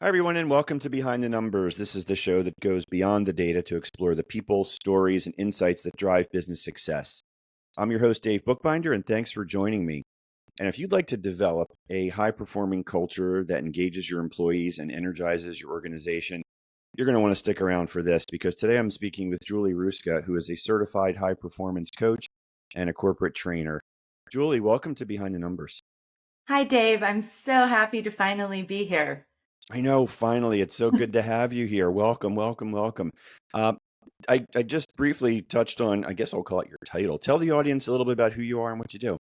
Hi, everyone, and welcome to Behind the Numbers. This is the show that goes beyond the data to explore the people, stories, and insights that drive business success. I'm your host, Dave Bookbinder, and thanks for joining me. And if you'd like to develop a high performing culture that engages your employees and energizes your organization, you're going to want to stick around for this because today I'm speaking with Julie Hruska, who is a certified high performance coach and a corporate trainer. Julie, welcome to Behind the Numbers. Hi, Dave. I'm so happy to finally be here. I know, finally, it's so good to have you here. Welcome, welcome, welcome. Uh, I just briefly touched on, I guess I'll call it your title. Tell the audience a little bit about who you are and what you do.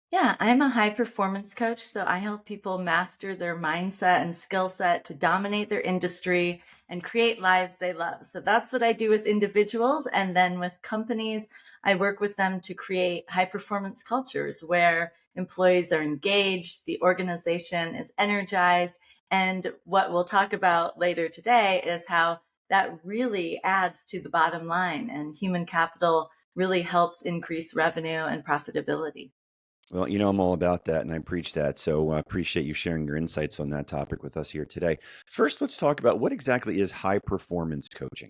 Yeah, I'm a high performance coach, so I help people master their mindset and skill set to dominate their industry and create lives they love. So that's what I do with individuals. And then with companies, I work with them to create high performance cultures where employees are engaged, the organization is energized. And what we'll talk about later today is how that really adds to the bottom line, and human capital really helps increase revenue and profitability. Well, I'm all about that and I preach that. So I appreciate you sharing your insights on that topic with us here today. First, let's talk about what exactly is high performance coaching.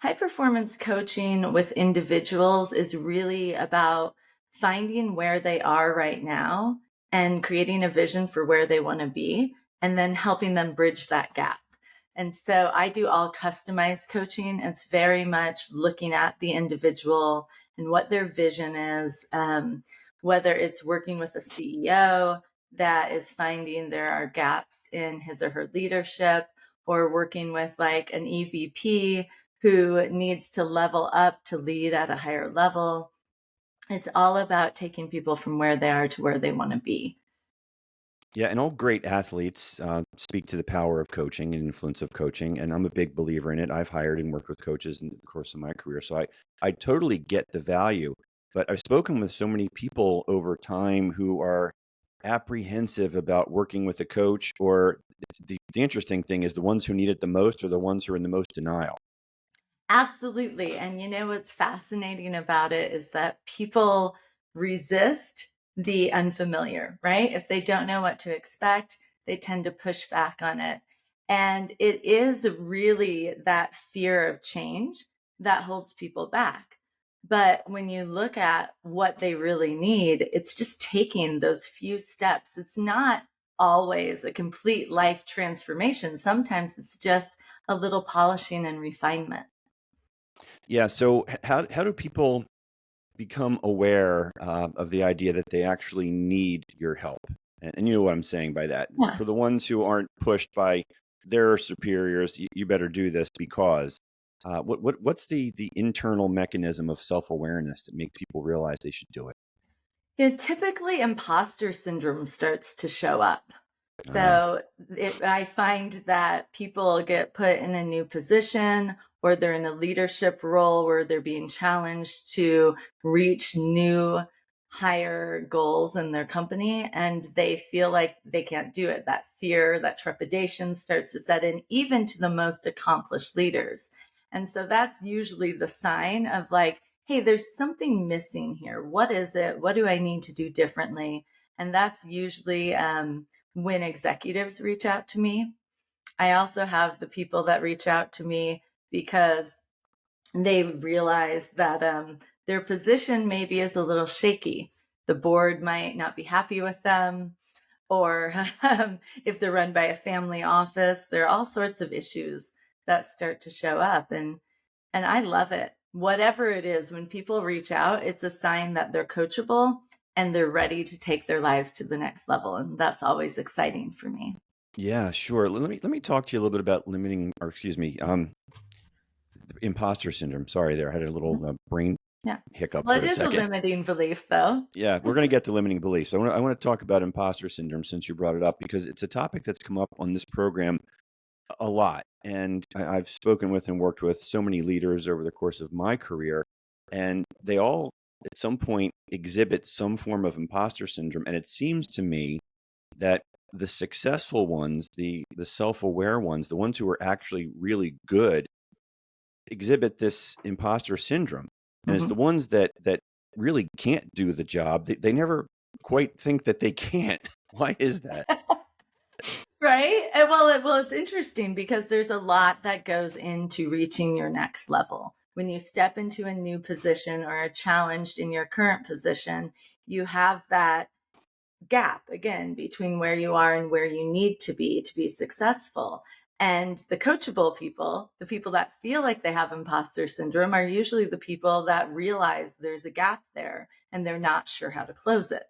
High performance coaching with individuals is really about finding where they are right now and creating a vision for where they want to be, and then helping them bridge that gap. And so I do all customized coaching. It's very much looking at the individual and what their vision is, whether it's working with a CEO that is finding there are gaps in his or her leadership, or working with like an EVP who needs to level up to lead at a higher level. It's all about taking people from where they are to where they want to be. Yeah, and all great athletes speak to the power of coaching and influence of coaching, and I'm a big believer in it. I've hired and worked with coaches in the course of my career, so I totally get the value. But I've spoken with so many people over time who are apprehensive about working with a coach, or the interesting thing is the ones who need it the most are the ones who are in the most denial. Absolutely. And you know what's fascinating about it is that people resist the unfamiliar, right? If they don't know what to expect, they tend to push back on it. And it is really that fear of change that holds people back. But when you look at what they really need, it's just taking those few steps. It's not always a complete life transformation. Sometimes it's just a little polishing and refinement. Yeah. So how do people become aware of the idea that they actually need your help? And you know what I'm saying by that. Yeah. For the ones who aren't pushed by their superiors, you better do this because. What's the internal mechanism of self awareness that make people realize they should do it? Yeah, typically imposter syndrome starts to show up. Uh, So I find that people get put in a new position, or they're in a leadership role where they're being challenged to reach new higher goals in their company, and they feel like they can't do it. That fear, that trepidation starts to set in even to the most accomplished leaders. And so that's usually the sign of like, hey, there's something missing here. What is it? What do I need to do differently? And that's usually when executives reach out to me. I also have the people that reach out to me because they realize that their position maybe is a little shaky. The board might not be happy with them, or if they're run by a family office, there are all sorts of issues that start to show up. And I love it. Whatever it is, when people reach out, it's a sign that they're coachable and they're ready to take their lives to the next level. And that's always exciting for me. yeah, sure. Let me talk to you a little bit about limiting, or excuse me, imposter syndrome. Sorry, there I had a little brain Yeah. hiccup Well, for it a is a second. limiting belief, though. Yeah, we're going to get to limiting beliefs. I want to talk about imposter syndrome since you brought it up because it's a topic that's come up on this program a lot. And I've spoken with and worked with so many leaders over the course of my career, and they all at some point exhibit some form of imposter syndrome. And it seems to me that the successful ones, the self-aware ones, the ones who are actually really good, exhibit this imposter syndrome. And it's Mhm. the ones that really can't do the job. They never quite think that they can't. Why is that? Right? And well, it's interesting because there's a lot that goes into reaching your next level. When you step into a new position or are challenged in your current position, you have that gap again between where you are and where you need to be successful. And the coachable people, the people that feel like they have imposter syndrome, are usually the people that realize there's a gap there and they're not sure how to close it.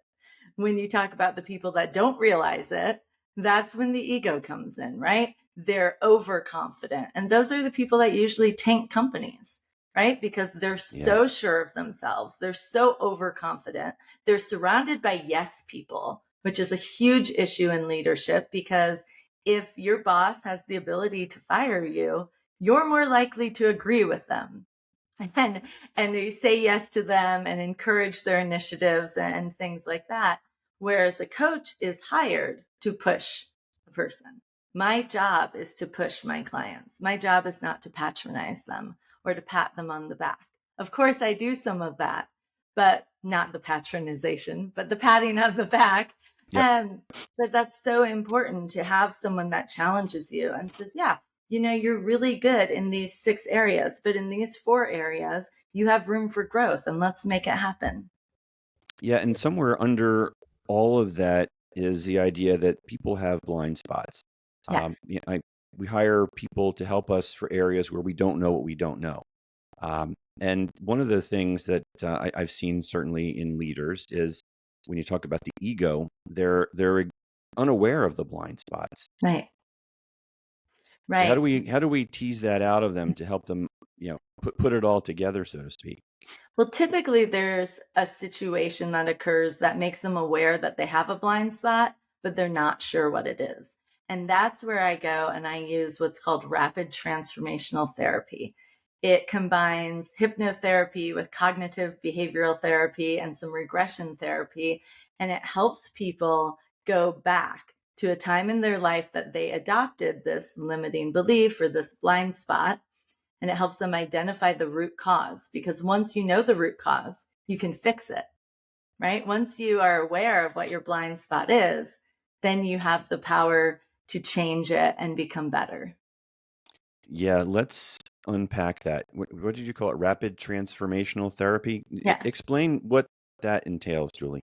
When you talk about the people that don't realize it, that's when the ego comes in, right? They're overconfident. And those are the people that usually tank companies, right? Because they're Yeah. so sure of themselves. They're so overconfident. They're surrounded by yes people, which is a huge issue in leadership because if your boss has the ability to fire you, you're more likely to agree with them and they say yes to them and encourage their initiatives and things like that. Whereas a coach is hired to push a person. My job is to push my clients. My job is not to patronize them or to pat them on the back. Of course, I do some of that, but not the patronization, but the patting on the back. Yep. But that's so important to have someone that challenges you and says, yeah, you're really good in these 6 areas, but in these 4 areas, you have room for growth and let's make it happen. Yeah, and somewhere under all of that is the idea that people have blind spots. Yes. We hire people to help us for areas where we don't know what we don't know. And one of the things that I've seen certainly in leaders is when you talk about the ego, they're unaware of the blind spots. Right. So Right. how do we tease that out of them to help them, put it all together, so to speak? Well, typically there's a situation that occurs that makes them aware that they have a blind spot, but they're not sure what it is. And that's where I go and I use what's called rapid transformational therapy. It combines hypnotherapy with cognitive behavioral therapy and some regression therapy, and it helps people go back to a time in their life that they adopted this limiting belief or this blind spot, and it helps them identify the root cause, because once you know the root cause, you can fix it, right? Once you are aware of what your blind spot is, then you have the power to change it and become better. Yeah, let's unpack that. What did you call it? Rapid transformational therapy? Yeah. Explain what that entails, Julie.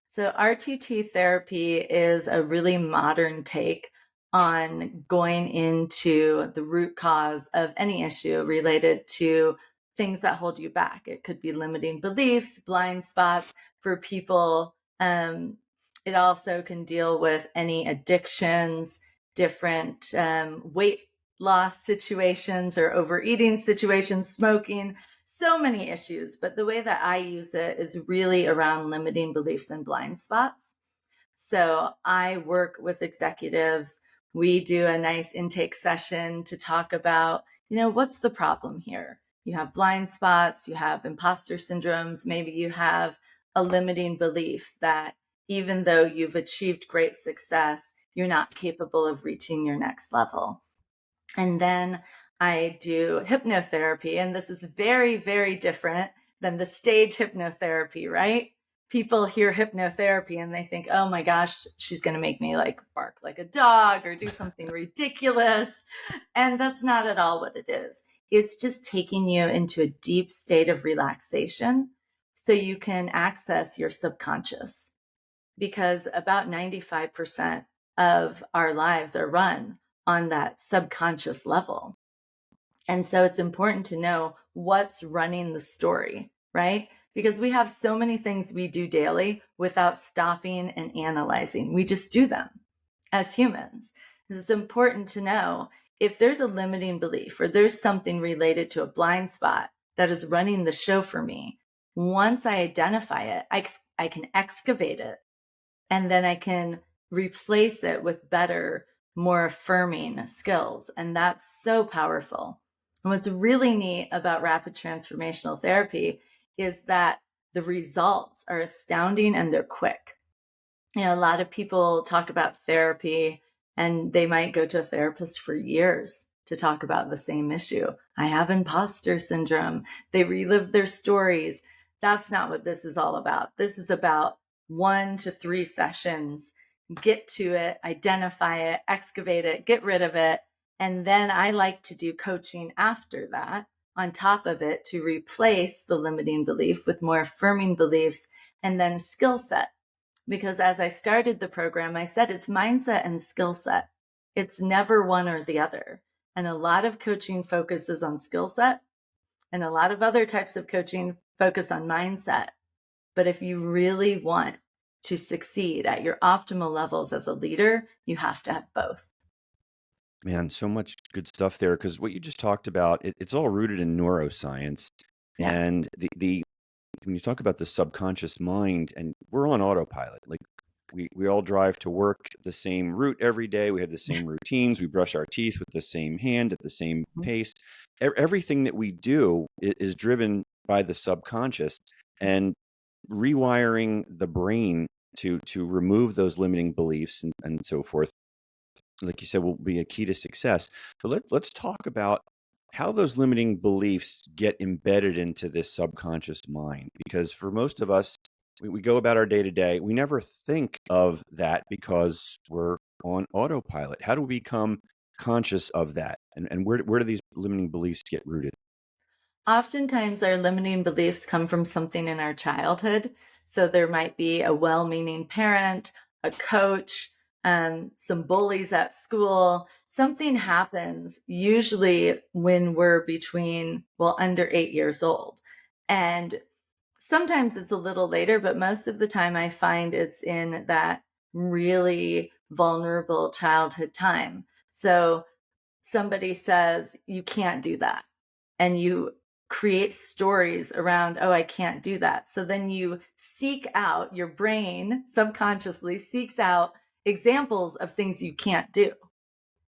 So, RTT therapy is a really modern take on going into the root cause of any issue related to things that hold you back. It could be limiting beliefs, blind spots for people. It also can deal with any addictions, different weight loss situations or overeating situations, smoking, so many issues. But the way that I use it is really around limiting beliefs and blind spots. So I work with executives. We do a nice intake session to talk about, what's the problem here? You have blind spots, you have imposter syndromes, maybe you have a limiting belief that even though you've achieved great success, you're not capable of reaching your next level. And then I do hypnotherapy. And this is very, very different than the stage hypnotherapy, right? People hear hypnotherapy and they think, oh my gosh, she's going to make me like bark like a dog or do something ridiculous. And that's not at all what it is. It's just taking you into a deep state of relaxation so you can access your subconscious, because about 95% of our lives are run on that subconscious level. And so it's important to know what's running the story, right? Because we have so many things we do daily without stopping and analyzing. We just do them as humans. It's important to know if there's a limiting belief or there's something related to a blind spot that is running the show for me. Once I identify it, I can excavate it, and then I can replace it with better, more affirming skills. And that's so powerful. And what's really neat about rapid transformational therapy is that the results are astounding and they're quick. A lot of people talk about therapy and they might go to a therapist for years to talk about the same issue. I have imposter syndrome. They relive their stories. That's not what this is all about. This is about 1 to 3 sessions get to it, identify it, excavate it, get rid of it. And then I like to do coaching after that on top of it to replace the limiting belief with more affirming beliefs and then skill set. Because as I started the program, I said it's mindset and skill set. It's never one or the other. And a lot of coaching focuses on skill set, and a lot of other types of coaching focus on mindset. But if you really want to succeed at your optimal levels as a leader, you have to have both. Man, so much good stuff there, because what you just talked about, it's all rooted in neuroscience. Yeah. And the when you talk about the subconscious mind, and we're on autopilot, like we all drive to work the same route every day. We have the same routines. We brush our teeth with the same hand at the same pace. Everything that we do is driven by the subconscious, and rewiring the brain to remove those limiting beliefs and so forth, like you said, will be a key to success. But let's talk about how those limiting beliefs get embedded into this subconscious mind. Because for most of us, we go about our day to day, we never think of that because we're on autopilot. How do we become conscious of that? And where do these limiting beliefs get rooted? Oftentimes, our limiting beliefs come from something in our childhood. So there might be a well-meaning parent, a coach, some bullies at school. Something happens usually when we're under 8 years old. And sometimes it's a little later, but most of the time I find it's in that really vulnerable childhood time. So somebody says, you can't do that. And you create stories around, oh, I can't do that. So then you seek out, your brain subconsciously seeks out examples of things you can't do.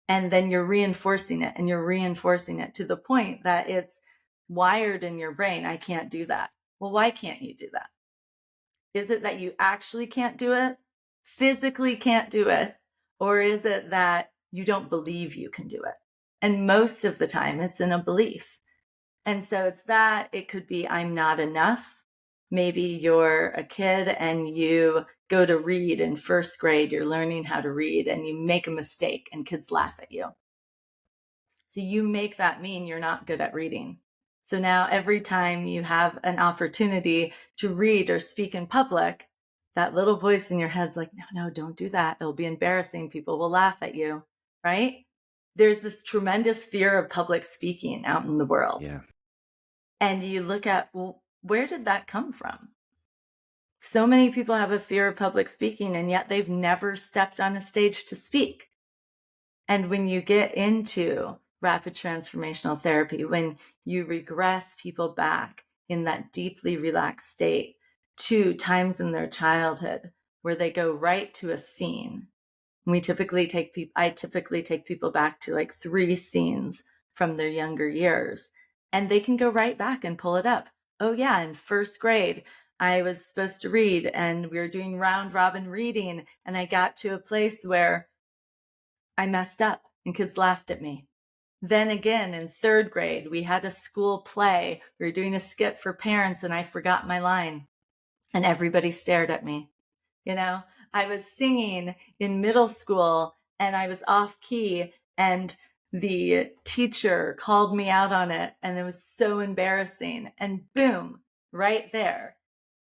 And then you're reinforcing it and you're reinforcing it to the point that it's wired in your brain. I can't do that. Well, why can't you do that? Is it that you actually can't do it, physically can't do it? Or is it that you don't believe you can do it? And most of the time it's in a belief. And so it's that. It could be, I'm not enough. Maybe you're a kid and you go to read in first grade, you're learning how to read and you make a mistake and kids laugh at you. So you make that mean you're not good at reading. So now every time you have an opportunity to read or speak in public, that little voice in your head's like, no, don't do that. It'll be embarrassing. People will laugh at you, right? There's this tremendous fear of public speaking out in the world. Yeah. And you look at, well, where did that come from? So many people have a fear of public speaking, and yet they've never stepped on a stage to speak. And when you get into rapid transformational therapy, when you regress people back in that deeply relaxed state to times in their childhood where they go right to a scene. I typically take people back to like 3 scenes from their younger years, and they can go right back and pull it up. Oh yeah, in first grade, I was supposed to read and we were doing round robin reading, and I got to a place where I messed up and kids laughed at me. Then again, in 3rd grade, we had a school play. We were doing a skit for parents and I forgot my line and everybody stared at me. I was singing in middle school and I was off key and the teacher called me out on it and it was so embarrassing. And boom, right there,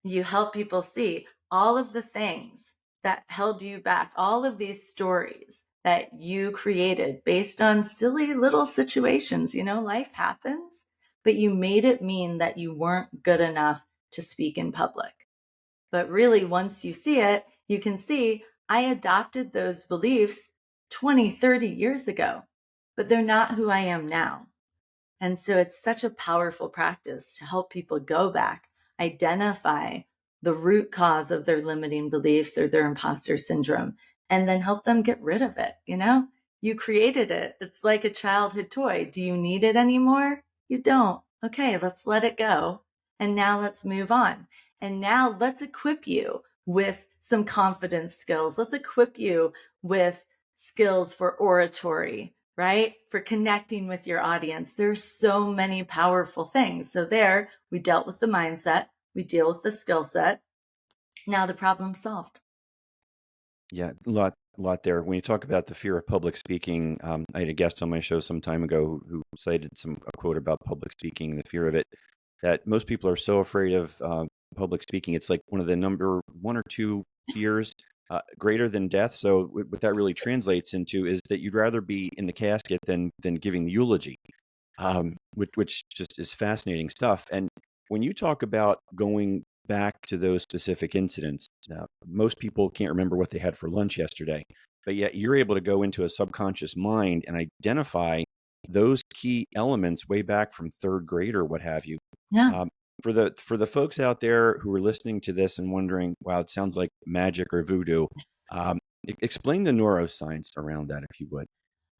you help people see all of the things that held you back, all of these stories that you created based on silly little situations. Life happens, but you made it mean that you weren't good enough to speak in public. But really, once you see it, you can see I adopted those beliefs 20, 30 years ago, but they're not who I am now. And so it's such a powerful practice to help people go back, identify the root cause of their limiting beliefs or their imposter syndrome, and then help them get rid of it. You created it. It's like a childhood toy. Do you need it anymore? You don't. Okay, let's let it go. And now let's move on. And now let's equip you with some confidence skills. Let's equip you with skills for oratory, right? For connecting with your audience. There's so many powerful things. So there, we dealt with the mindset, we deal with the skill set. Now the problem's solved. Yeah, a lot there. When you talk about the fear of public speaking, I had a guest on my show some time ago who cited a quote about public speaking, the fear of it, that most people are so afraid of public speaking. It's like one of the number one or two fears greater than death. So what that really translates into is that you'd rather be in the casket than giving the eulogy, which just is fascinating stuff. And when you talk about going back to those specific incidents, most people can't remember what they had for lunch yesterday, but yet you're able to go into a subconscious mind and identify those key elements way back from third grade or what have you. Yeah. Um, for the folks out there who are listening to this and wondering, wow, it sounds like magic or voodoo. Explain the neuroscience around that, if you would.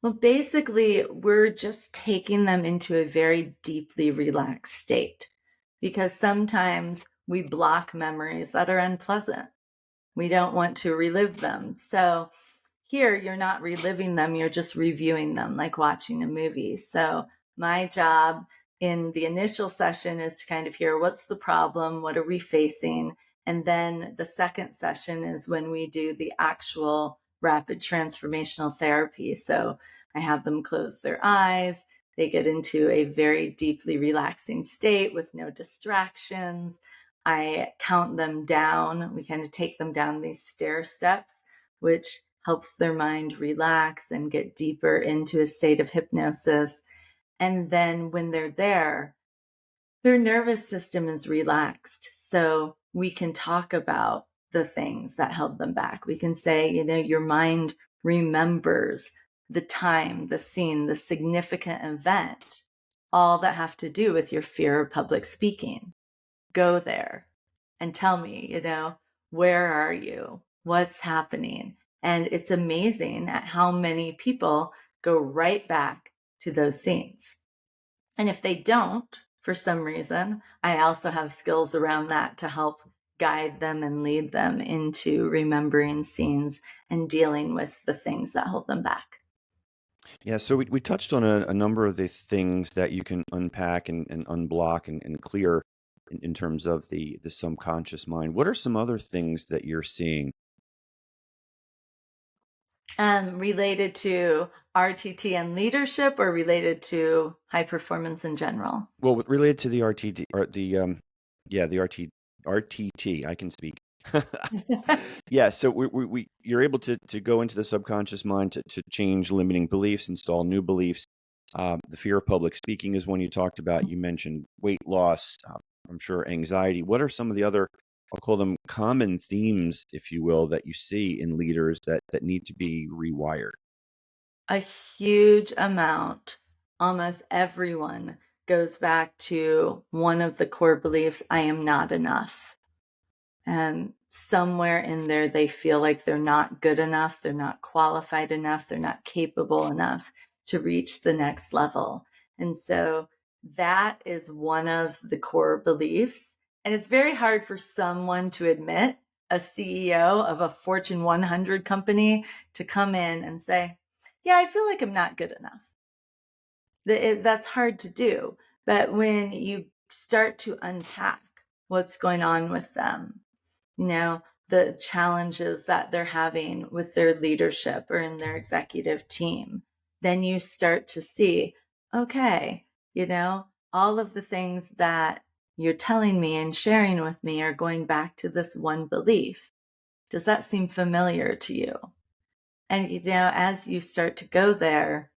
Well, basically, we're just taking them into a very deeply relaxed state because sometimes we block memories that are unpleasant. We don't want to relive them. So here, you're not reliving them, you're just reviewing them like watching a movie. So my job in the initial session is to kind of hear what's the problem, what are we facing? And then the second session is when we do the actual rapid transformational therapy. So I have them close their eyes. They get into a very deeply relaxing state with no distractions. I count them down. We kind of take them down these stair steps, which helps their mind relax and get deeper into a state of hypnosis. And then when they're there, their nervous system is relaxed. So we can talk about the things that held them back. We can say, your mind remembers the time, the scene, the significant event, all that have to do with your fear of public speaking. Go there and tell me, where are you? What's happening? And it's amazing at how many people go right back to those scenes. And if they don't, for some reason, I also have skills around that to help guide them and lead them into remembering scenes and dealing with the things that hold them back. Yeah, so we touched on a number of the things that you can unpack and unblock and clear in terms of the subconscious mind. What are some other things that you're seeing? Related to RTT and leadership or related to high performance in general? Well, related to the RTD, or the RTT, I can speak. Yeah, so you're able to go into the subconscious mind to change limiting beliefs, install new beliefs. The fear of public speaking is one you talked about. You mentioned weight loss. I'm sure anxiety. What are some of the other, I'll call them common themes, if you will, that you see in leaders that need to be rewired? A huge amount, almost everyone goes back to one of the core beliefs: I am not enough. And somewhere in there, they feel like they're not good enough, they're not qualified enough, they're not capable enough to reach the next level. And so that is one of the core beliefs. And it's very hard for someone to admit, a CEO of a Fortune 100 company, to come in and say, yeah, I feel like I'm not good enough. That's hard to do. But when you start to unpack what's going on with them, the challenges that they're having with their leadership or in their executive team, then you start to see, okay, all of the things that you're telling me and sharing with me are going back to this one belief. Does that seem familiar to you? And, as you start to go there,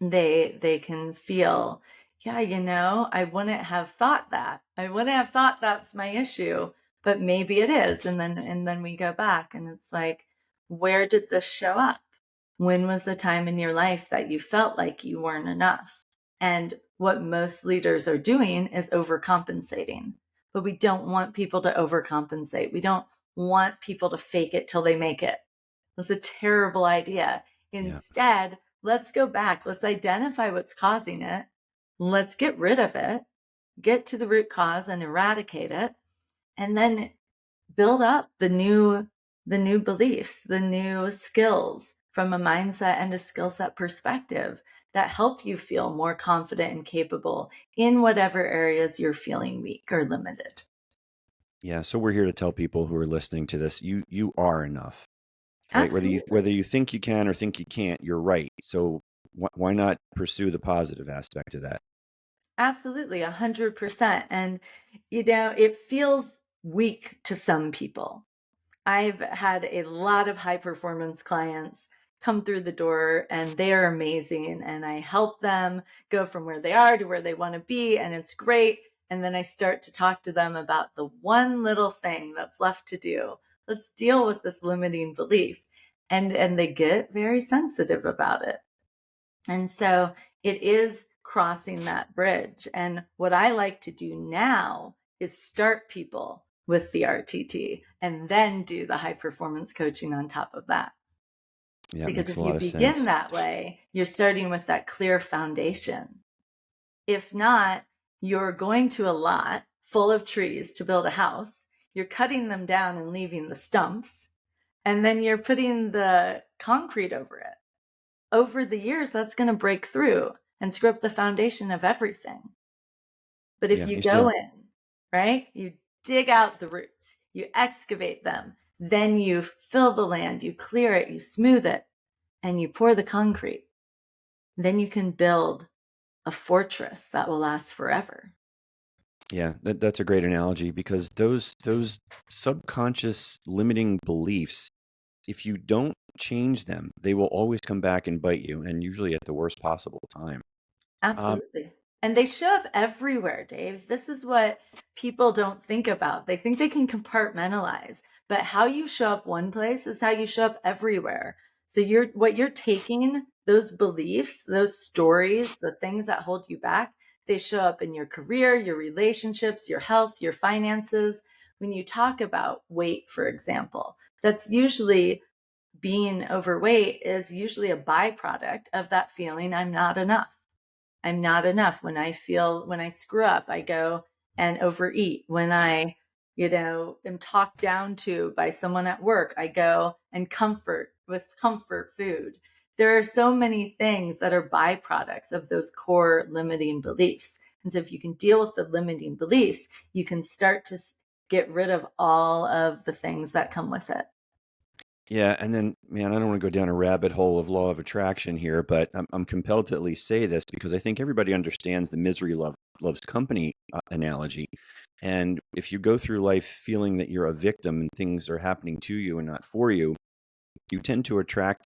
they can feel, yeah, I wouldn't have thought that. I wouldn't have thought that's my issue, but maybe it is. And then we go back and it's like, where did this show up? When was the time in your life that you felt like you weren't enough? And what most leaders are doing is overcompensating. But we don't want people to overcompensate. We don't want people to fake it till they make it. That's a terrible idea. Yeah. Instead, let's go back. Let's identify what's causing it. Let's get rid of it, get to the root cause and eradicate it, and then build up the new beliefs, the new skills from a mindset and a skill set perspective that help you feel more confident and capable in whatever areas you're feeling weak or limited. Yeah, so we're here to tell people who are listening to this, you are enough. right? Whether Absolutely. you think you can or think you can't, you're right. So why not pursue the positive aspect of that? Absolutely, 100%. And, it feels weak to some people. I've had a lot of high performance clients come through the door and they are amazing. And I help them go from where they are to where they want to be. And it's great. And then I start to talk to them about the one little thing that's left to do. Let's deal with this limiting belief. And they get very sensitive about it. And so it is crossing that bridge. And what I like to do now is start people with the RTT and then do the high performance coaching on top of that. Yeah, it Because makes if a you lot of begin sense. that way, you're starting with that clear foundation. If not, you're going to a lot full of trees to build a house. You're cutting them down and leaving the stumps. And then you're putting the concrete over it. Over the years, that's going to break through and screw up the foundation of everything. But if Yeah, you you go still in, right, you dig out the roots, you excavate them, then you fill the land, you clear it, you smooth it, and you pour the concrete, then you can build a fortress that will last forever. Yeah, that's a great analogy because those subconscious limiting beliefs, if you don't change them, they will always come back and bite you, and usually at the worst possible time. Um, Absolutely. And they show up everywhere, Dave. This is what people don't think about. They think they can compartmentalize, but how you show up one place is how you show up everywhere. So you're taking those beliefs, those stories, the things that hold you back, they show up in your career, your relationships, your health, your finances. When you talk about weight, for example, that's usually being overweight is usually a byproduct of that feeling I'm not enough. I'm not enough. When I screw up, I go and overeat. When I, am talked down to by someone at work, I go and comfort with comfort food. There are so many things that are byproducts of those core limiting beliefs. And so if you can deal with the limiting beliefs, you can start to get rid of all of the things that come with it. yeah, and then, man, I don't want to go down a rabbit hole of law of attraction here, but I'm compelled to at least say this because I think everybody understands the loves company analogy. And if you go through life feeling that you're a victim and things are happening to you and not for you, you tend to attract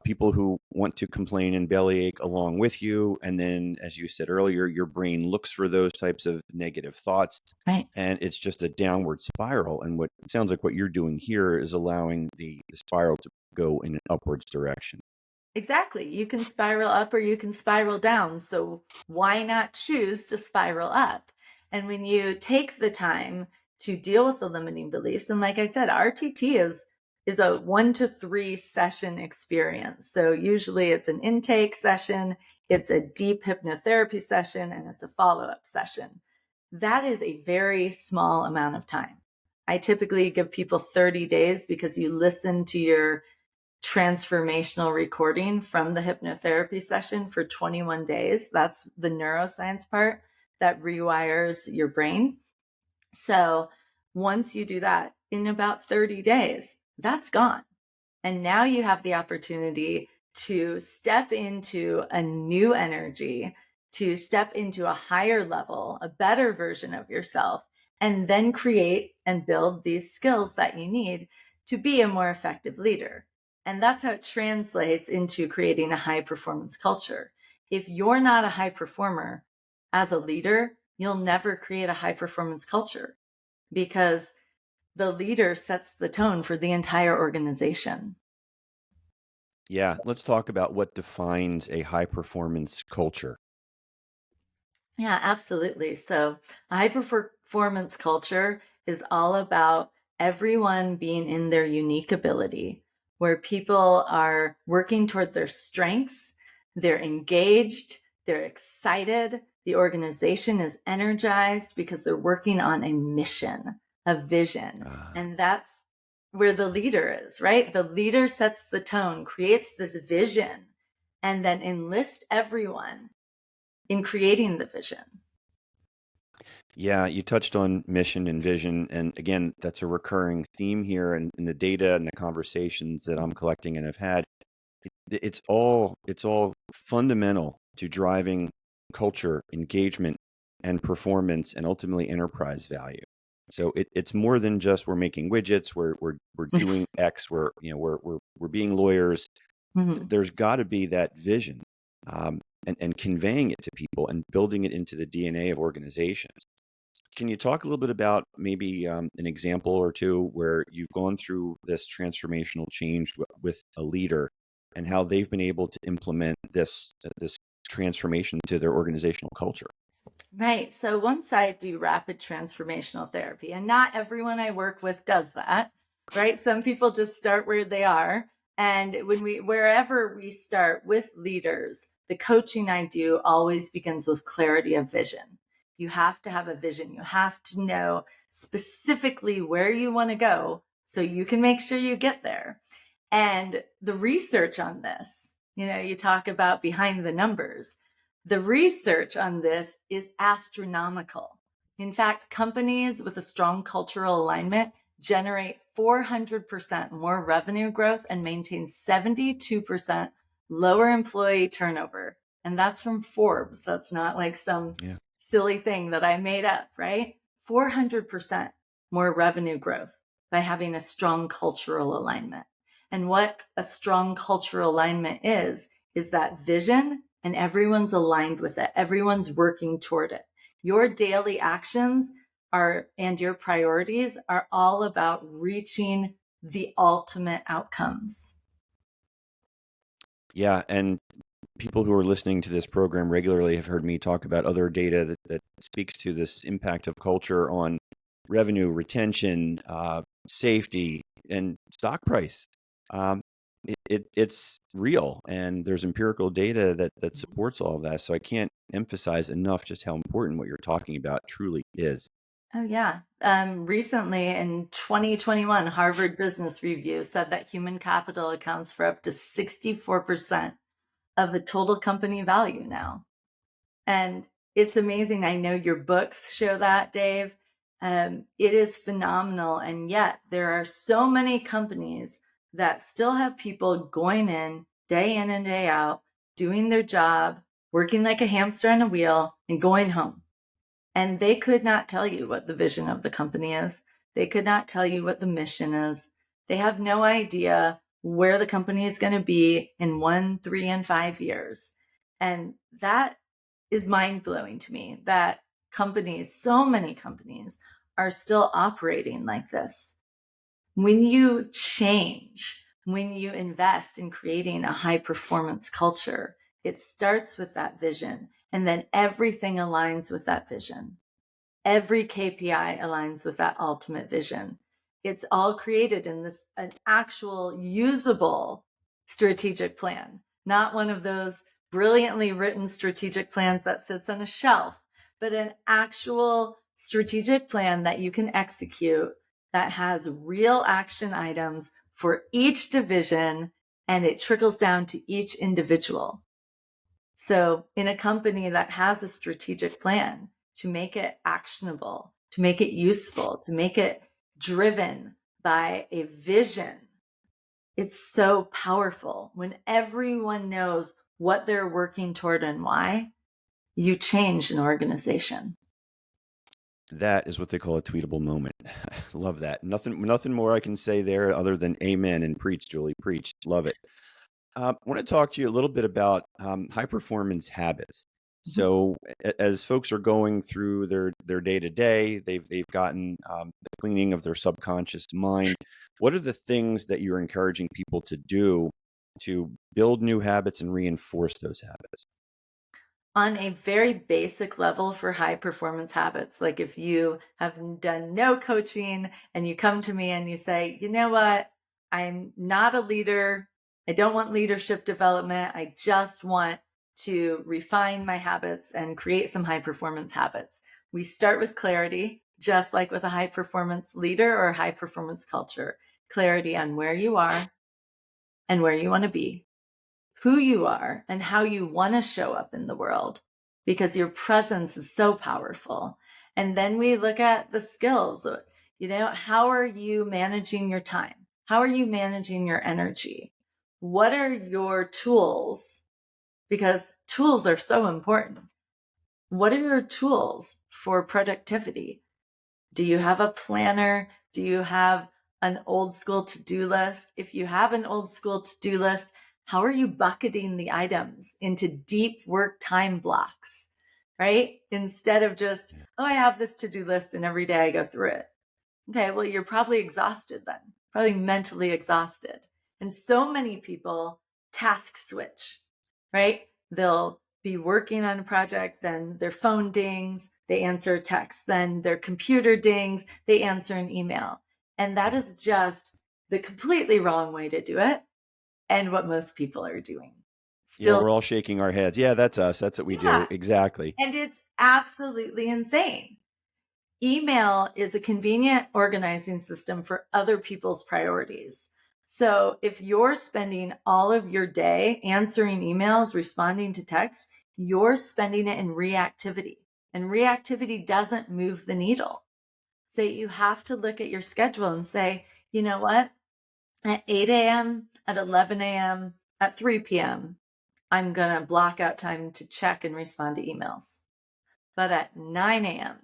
people who want to complain and bellyache along with you. And then, as you said earlier, your brain looks for those types of negative thoughts, Right. and it's just a downward spiral. And what it sounds like what you're doing here is allowing the spiral to go in an upwards direction. Exactly. You can spiral up or you can spiral down. So why not choose to spiral up? And when you take the time to deal with the limiting beliefs, and like I said, RTT is a 1 to 3 session experience. So usually it's an intake session, it's a deep hypnotherapy session, and it's a follow-up session. That is a very small amount of time. I typically give people 30 days because you listen to your transformational recording from the hypnotherapy session for 21 days. That's the neuroscience part that rewires your brain. So once you do that in about 30 days, that's gone. And now you have the opportunity to step into a new energy, to step into a higher level, a better version of yourself, and then create and build these skills that you need to be a more effective leader. And that's how it translates into creating a high performance culture. If you're not a high performer as a leader, you'll never create a high performance culture because the leader sets the tone for the entire organization. Yeah, let's talk about what defines a high performance culture. Yeah, absolutely. So, a high performance culture is all about everyone being in their unique ability, where people are working toward their strengths, they're engaged, they're excited, the organization is energized because they're working on a mission, a vision. Uh, And that's where the leader is, right? The leader sets the tone, creates this vision, and then enlist everyone in creating the vision. Yeah, you touched on mission and vision. And again, that's a recurring theme here in the data and the conversations that I'm collecting and have had. It's all fundamental to driving culture, engagement, and performance, and ultimately enterprise value. So it's more than just we're making widgets, we're doing X, we're being lawyers. Mhm. There's got to be that vision, and conveying it to people and building it into the DNA of organizations. Can you talk a little bit about maybe an example or two where you've gone through this transformational change with a leader and how they've been able to implement this transformation to their organizational culture? Right. So once I do rapid transformational therapy, and not everyone I work with does that, right? Some people just start where they are. And wherever we start with leaders, the coaching I do always begins with clarity of vision. You have to have a vision. You have to know specifically where you want to go so you can make sure you get there. And the research on this, you talk about behind the numbers. The research on this is astronomical. In fact, companies with a strong cultural alignment generate 400% more revenue growth and maintain 72% lower employee turnover. And that's from Forbes. That's not like some Yeah. silly thing that I made up, right? 400% more revenue growth by having a strong cultural alignment. And what a strong cultural alignment is that vision, and everyone's aligned with it. Everyone's working toward it. Your daily actions and your priorities are all about reaching the ultimate outcomes. Yeah, and people who are listening to this program regularly have heard me talk about other data that speaks to this impact of culture on revenue, retention, safety, and stock price. Um, it's real, and there's empirical data that supports all of that. So I can't emphasize enough just how important what you're talking about truly is. Oh, yeah. Recently in 2021, Harvard Business Review said that human capital accounts for up to 64% of the total company value now. And it's amazing. I know your books show that, Dave. It is phenomenal. And yet there are so many companies that still have people going in and day out, doing their job, working like a hamster on a wheel, and going home. And they could not tell you what the vision of the company is. They could not tell you what the mission is. They have no idea where the company is going to be in 1, 3, and 5 years. And that is mind blowing to me that companies, so many companies, are still operating like this. When you change, when you invest in creating a high performance culture, it starts with that vision, and then everything aligns with that vision. Every KPI aligns with that ultimate vision. It's all created in an actual usable strategic plan, not one of those brilliantly written strategic plans that sits on a shelf, but an actual strategic plan that you can execute that has real action items for each division, and it trickles down to each individual. So in a company that has a strategic plan, to make it actionable, to make it useful, to make it driven by a vision, it's so powerful. When everyone knows what they're working toward and why, you change an organization. That is what they call a tweetable moment. Love that. Nothing more I can say there other than amen and preach, Julie, preach. Love it. I want to talk to you a little bit about high performance habits. Mhm. So, as folks are going through their day to day, they've gotten the cleaning of their subconscious mind. What are the things that you're encouraging people to do to build new habits and reinforce those habits? On a very basic level for high performance habits, like if you have done no coaching and you come to me and you say, you know what, I'm not a leader. I don't want leadership development. I just want to refine my habits and create some high performance habits. We start with clarity, just like with a high performance leader or high performance culture. Clarity on where you are and where you want to be, who you are, and how you want to show up in the world, because your presence is so powerful. And then we look at the skills. How are you managing your time? How are you managing your energy? What are your tools? Because tools are so important. What are your tools for productivity? Do you have a planner? Do you have an old school to-do list? If you have an old school to-do list, how are you bucketing the items into deep work time blocks, right? Instead of just, oh, I have this to-do list and every day I go through it. Okay, well, you're probably exhausted then, probably mentally exhausted. And so many people task switch, right? They'll be working on a project, then their phone dings, they answer a text, then their computer dings, they answer an email. And that is just the completely wrong way to do it, and what most people are doing. Yeah, Still, we're all shaking our heads. Yeah, that's us. That's what we do. yeah, Exactly. and it's absolutely insane. Email is a convenient organizing system for other people's priorities. So if you're spending all of your day answering emails, responding to text, you're spending it in reactivity. And reactivity doesn't move the needle. So you have to look at your schedule and say, you know what? At 8 a.m., at 11 a.m., at 3 p.m., I'm going to block out time to check and respond to emails. But at 9 a.m.,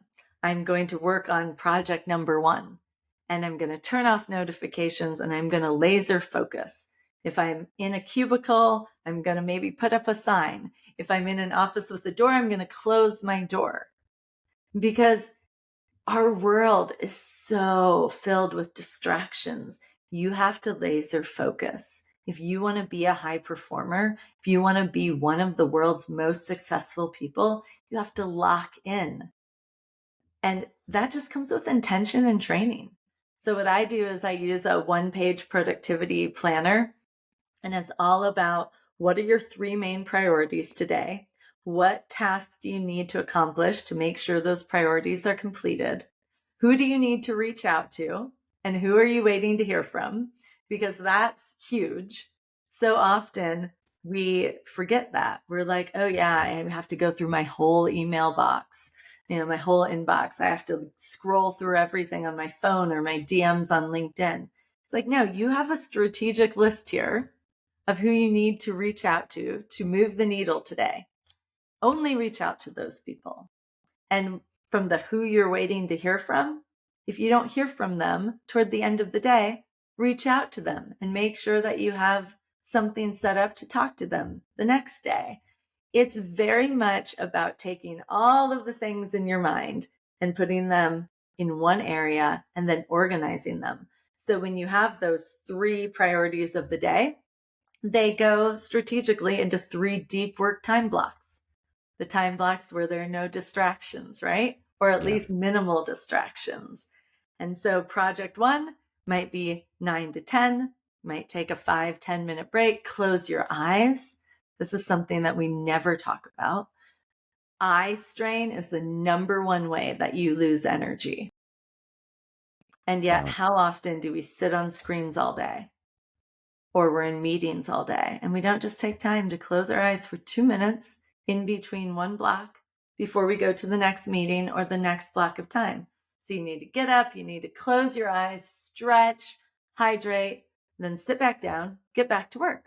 I'm going to work on project number 1, and I'm going to turn off notifications, and I'm going to laser focus. If I'm in a cubicle, I'm going to maybe put up a sign. If I'm in an office with a door, I'm going to close my door. Because our world is so filled with distractions. You have to laser focus. If you want to be a high performer, if you want to be one of the world's most successful people, you have to lock in. And that just comes with intention and training. So what I do is I use a 1-page productivity planner, and it's all about what are your 3 main priorities today? What tasks do you need to accomplish to make sure those priorities are completed? Who do you need to reach out to? And who are you waiting to hear from? Because that's huge. So often we forget that. We're like, oh yeah, I have to go through my whole email box, my whole inbox. I have to scroll through everything on my phone or my DMs on LinkedIn. It's like, no, you have a strategic list here of who you need to reach out to move the needle today. Only reach out to those people. And from the who you're waiting to hear from, if you don't hear from them toward the end of the day, reach out to them and make sure that you have something set up to talk to them the next day. It's very much about taking all of the things in your mind and putting them in one area and then organizing them. So when you have those 3 priorities of the day, they go strategically into 3 deep work time blocks. The time blocks where there are no distractions, right? Or at least minimal distractions. And so project 1 might be 9 to 10, might take a 5-10 minute break, close your eyes. This is something that we never talk about. Eye strain is the number 1 way that you lose energy. And yet, how often do we sit on screens all day? Or we're in meetings all day and we don't just take time to close our eyes for 2 minutes in between one block before we go to the next meeting or the next block of time. So you need to get up, you need to close your eyes, stretch, hydrate, then sit back down, get back to work.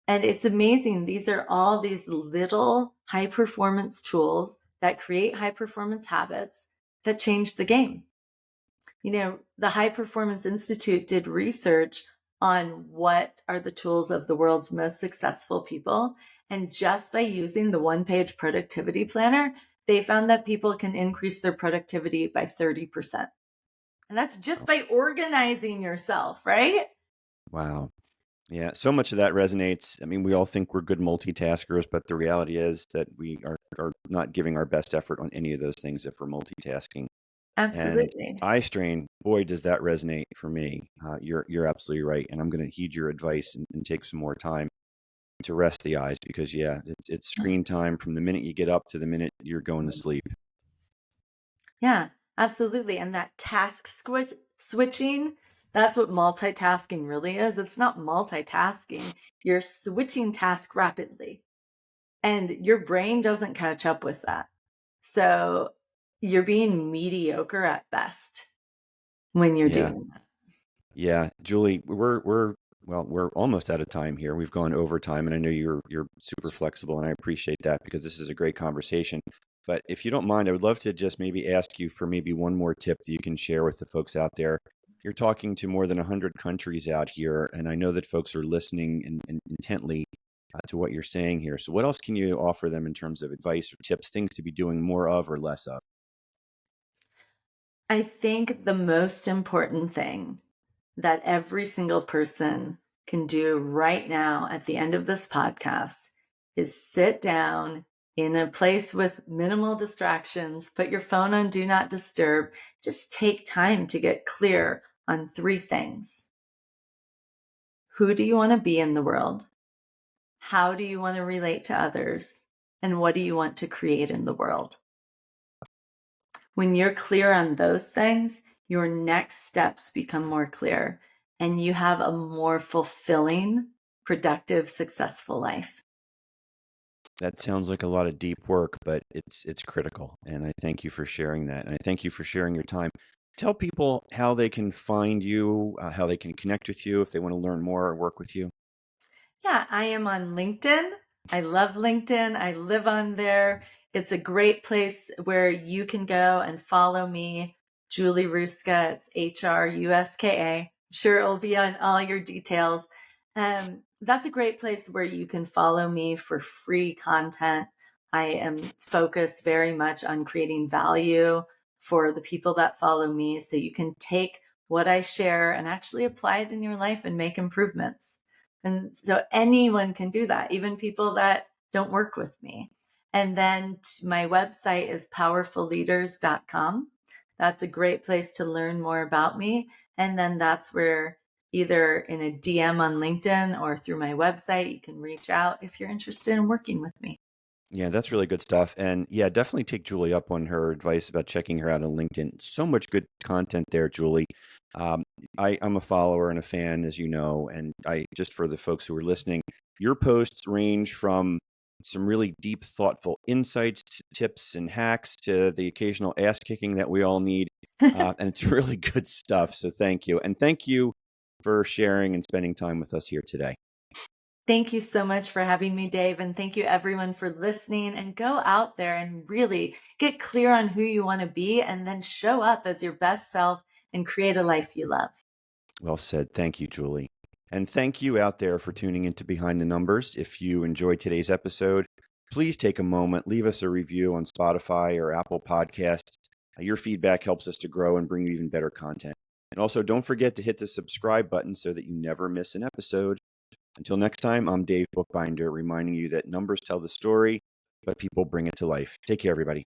And it's amazing. These are all these little high performance tools that create high performance habits that change the game. The High Performance Institute did research on what are the tools of the world's most successful people. And just by using the 1-page productivity planner, they found that people can increase their productivity by 30%. And that's just by organizing yourself, right? Wow. Yeah, so much of that resonates. I mean, we all think we're good multitaskers, but the reality is that we are not giving our best effort on any of those things if we're multitasking. Absolutely. And eye strain, boy, does that resonate for me. You're absolutely right. And I'm going to heed your advice and take some more time to rest the eyes because, it's screen time from the minute you get up to the minute you're going to sleep. Yeah, absolutely. And that task switching, that's what multitasking really is. It's not multitasking. You're switching tasks rapidly and your brain doesn't catch up with that. So you're being mediocre at best when you're Yeah. doing that. Yeah, Julie, we're almost out of time here. We've gone over time, and I know you're super flexible, and I appreciate that because this is a great conversation. But if you don't mind, I would love to just maybe ask you for maybe one more tip that you can share with the folks out there. You're talking to more than 100 countries out here, and I know that folks are listening and intently to what you're saying here. So, what else can you offer them in terms of advice or tips, things to be doing more of or less of? I think the most important thing that every single person can do right now at the end of this podcast is sit down in a place with minimal distractions, put your phone on do not disturb, just take time to get clear on three things. Who do you want to be in the world? How do you want to relate to others? And what do you want to create in the world? When you're clear on those things, your next steps become more clear and you have a more fulfilling, productive, successful life. That sounds like a lot of deep work, but it's critical. And I thank you for sharing that. And I thank you for sharing your time. Tell people how they can find you, how they can connect with you if they want to learn more or work with you. Yeah, I am on LinkedIn. I love LinkedIn. I live on there. It's a great place where you can go and follow me, Julie Hruska. It's Hruska. I'm sure it will be on all your details. That's a great place where you can follow me for free content. I am focused very much on creating value for the people that follow me. So you can take what I share and actually apply it in your life and make improvements. And so anyone can do that, even people that don't work with me. And then my website is powerfulleaders.com. That's a great place to learn more about me. And then that's where either in a DM on LinkedIn or through my website, you can reach out if you're interested in working with me. Yeah, that's really good stuff. And yeah, definitely take Julie up on her advice about checking her out on LinkedIn. So much good content there, Julie. Um, I'm a follower and a fan, as you know. And I just for the folks who are listening, your posts range from some really deep, thoughtful insights, tips, and hacks to the occasional ass kicking that we all need. And it's really good stuff. So thank you. And thank you for sharing and spending time with us here today. Thank you so much for having me, Dave. And thank you everyone for listening, and go out there and really get clear on who you want to be and then show up as your best self and create a life you love. Well said. Thank you, Julie. And thank you out there for tuning into Behind the Numbers. If you enjoyed today's episode, please take a moment, leave us a review on Spotify or Apple Podcasts. Your feedback helps us to grow and bring you even better content. And also, don't forget to hit the subscribe button so that you never miss an episode. Until next time, I'm Dave Bookbinder, reminding you that numbers tell the story, but people bring it to life. Take care, everybody.